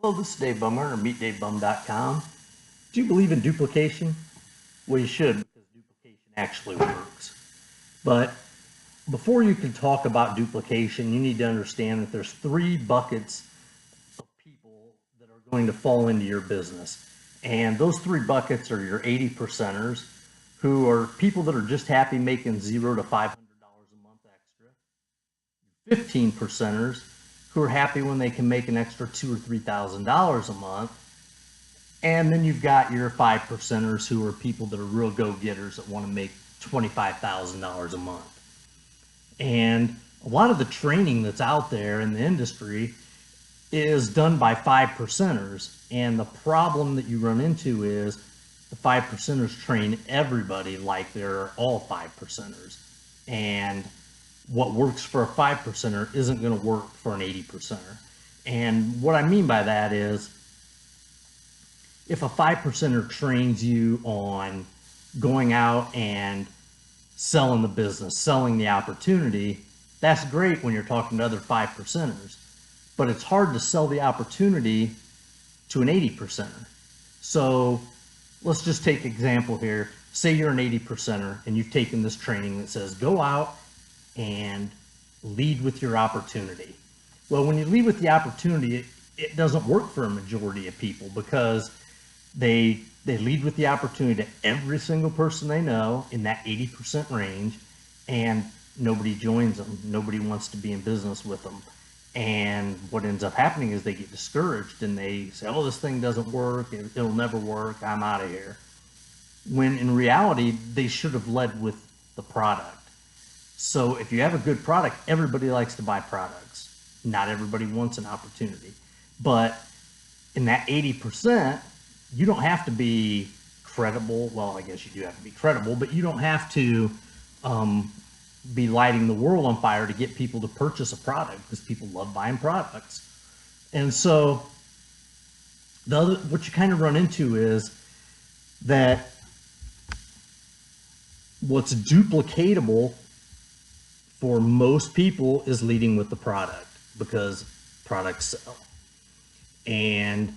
Hello, this is Dave Bummer of MeetDaveBum.com. Do you believe in duplication? Well, you should, because duplication actually works. But before you can talk about duplication, you need to understand that there's three buckets of people that are going to fall into your business. And those three buckets are your 80 percenters, who are people that are just happy making $0 to $500 a month extra. 15 percenters, who are happy when they can make an extra $2,000 or $3,000 a month. And then you've got your 5 percenters, who are people that are real go-getters that want to make $25,000 a month. And a lot of the training that's out there in the industry is done by 5 percenters. And the problem that you run into is the 5 percenters train everybody like they're all 5 percenters. And what works for a 5 percenter isn't going to work for an 80 percenter. And what I mean by that is, if a 5 percenter trains you on going out and selling the business, selling the opportunity, that's great when you're talking to other 5 percenters. But it's hard to sell the opportunity to an 80 percenter. So let's just take an example here. Say you're an 80 percenter and you've taken this training that says go out and lead with your opportunity. Well, when you lead with the opportunity, it doesn't work for a majority of people, because they lead with the opportunity to every single person they know in that 80% range, and nobody joins them. Nobody wants to be in business with them. And what ends up happening is they get discouraged and they say, oh, this thing doesn't work, it'll never work, I'm out of here. When in reality, they should have led with the product. So if you have a good product, everybody likes to buy products. Not everybody wants an opportunity. But in that 80%, you don't have to be credible. Well, I guess you do have to be credible, but you don't have to be lighting the world on fire to get people to purchase a product, because people love buying products. And so what you kind of run into is that what's duplicatable for most people is leading with the product, because products sell. And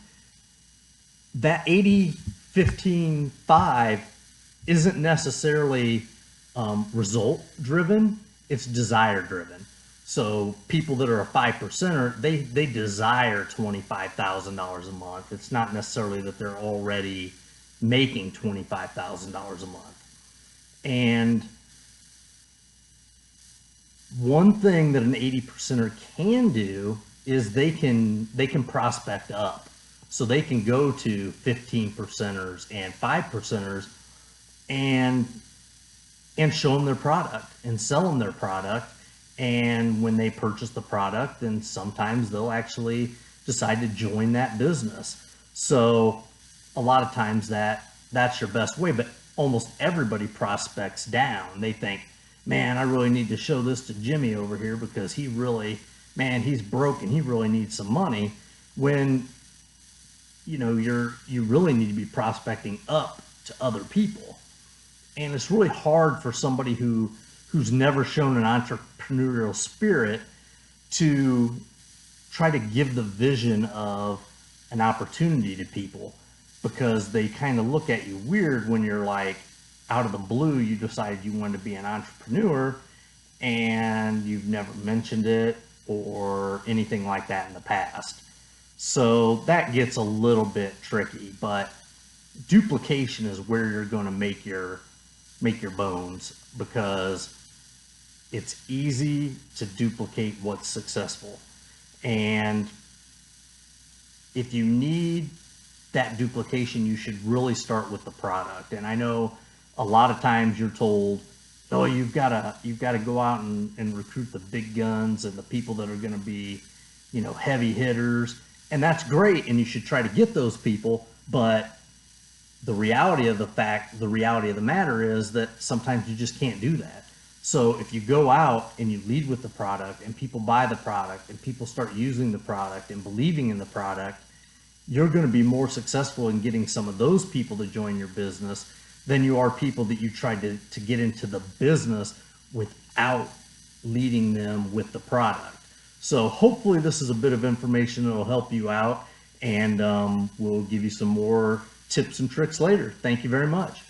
that 80, 15, 5 isn't necessarily result driven, it's desire driven. So people that are a 5 percenter, they desire $25,000 a month. It's not necessarily that they're already making $25,000 a month. And one thing that an 80 percenter can do is they can prospect up. So they can go to 15 percenters and 5 percenters and show them their product and sell them their product. And when they purchase the product, then sometimes they'll actually decide to join that business. So a lot of times that's your best way, but almost everybody prospects down. They think, man, I really need to show this to Jimmy over here, because he really, man, he's broken. He really needs some money. When, you know, you really need to be prospecting up to other people. And it's really hard for somebody who's never shown an entrepreneurial spirit to try to give the vision of an opportunity to people, because they kind of look at you weird when you're like, out of the blue, you decided you wanted to be an entrepreneur and you've never mentioned it or anything like that in the past. So that gets a little bit tricky, but duplication is where you're going to make your bones, because it's easy to duplicate what's successful. And if you need that duplication, you should really start with the product. And I know a lot of times you're told, oh, you've got to go out and recruit the big guns and the people that are going to be, you know, heavy hitters. And that's great, and you should try to get those people. But the reality of the matter is that sometimes you just can't do that. So if you go out and you lead with the product and people buy the product and people start using the product and believing in the product, you're going to be more successful in getting some of those people to join your business than you are people that you tried to get into the business without leading them with the product. So hopefully this is a bit of information that will help you out. and we'll give you some more tips and tricks later. Thank you very much.